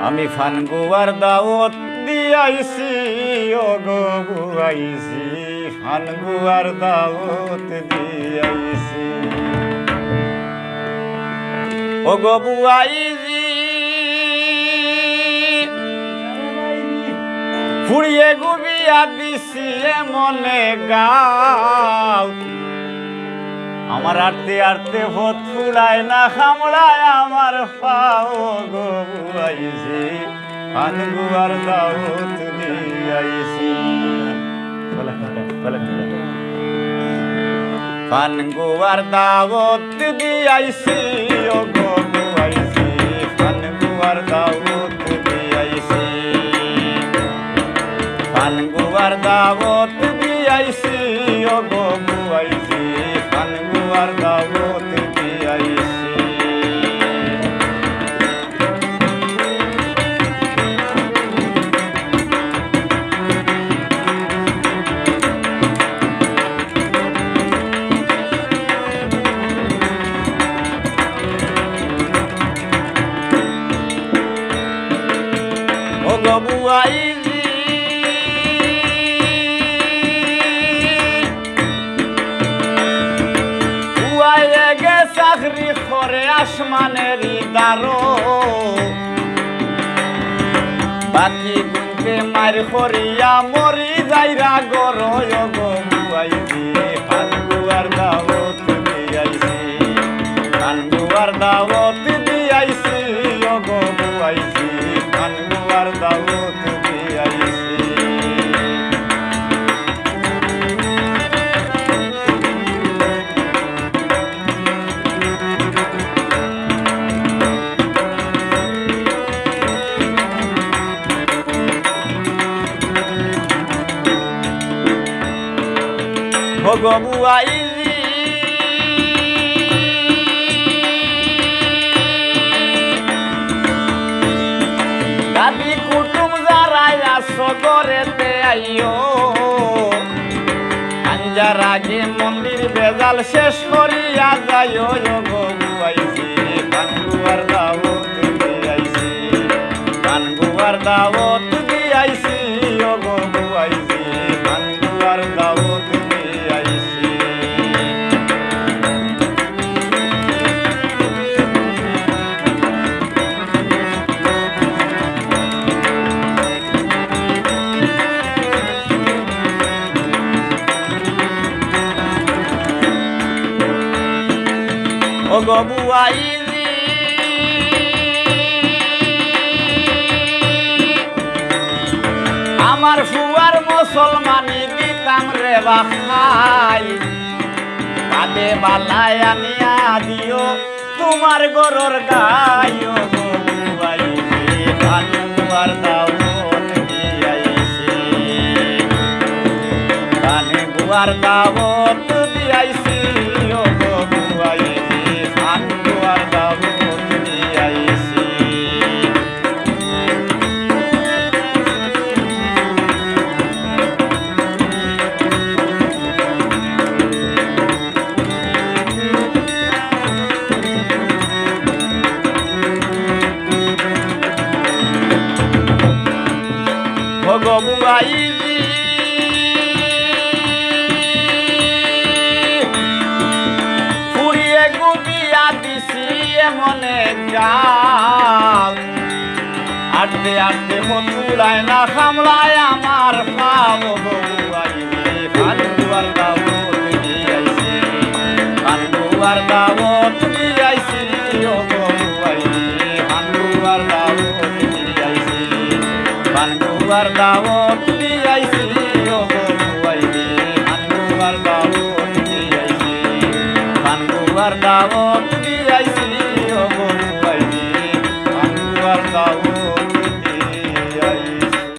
আমি ফানগুয়ার দাওয়াত দিয়াইছি ও গো বুয়াইছি ফানগুয়ার দাওয়াত দিয়াইছি ও গো বুয়াইছি ফুড়িয়ে গুবিয়া দিছি মনে গাও আমার আরতে আরতে ভোট ফুলায় না খামড়ায় আমার পাও গো বুয়াইছি ফানগুয়ার দাওয়াত দিয়াইছি ফানগুয়ার দাওয়াত দিয়াইছি ও গো বুয়াইছি ফানগুয়ার দাওয়াত দিয়াইছি ফানগুয়ার দাওয়াত দিয়াইছি ও গো বুয়াইছি ফানগুয়ার দাওয়াত দিয়াইছি ও গো বুয়াইছি চাকরি করে আসমানের দারো বাকি গুনতে মার করিয়া মরি যাইরা গরো গো বুয়াইছি ফানগুয়ার দাওয়াত দিয়াইছি ফানগুয়ার দাওয়াত দিয়াইছি ও গো বুয়াইছি ফানগুয়ার দাওয়াত দিয়াইছি ও গো বুয়াইছি দাদি কুটুম যারাই আসো গরেতে আইও আঞ্জার আগে মন্দির বেজাল শেষ করিয়া যাইও ও গো বুয়াইছি ফানগুয়ার দাওয়াত দিয়াইছি ফানগুয়ার দাওয়াত দিয়াইছি ও গো বুয়াইছি ফানগুয়ার দাওয়াত ও গো বুয়াইছি আমার ফুয়ার মুসলমানি দিতাম রে বাখাই কাঁদে বালাই আনিয়া দিও তোমার গরুর গাই ও গো বুয়াইছি ফানগুয়ার দাওয়াত দিয়াইছি ফানগুয়ার দাওয়াত দিয়াইছি ও গো বুয়াইছি ফানগুয়ার দাওয়াত দিয়াইছি ও গো বুয়াইছি ফুড়িয়ে গুবিয়া দিছি মনে গাও আটতে আটতে মতুলায় না খামলায় আমার পাও গো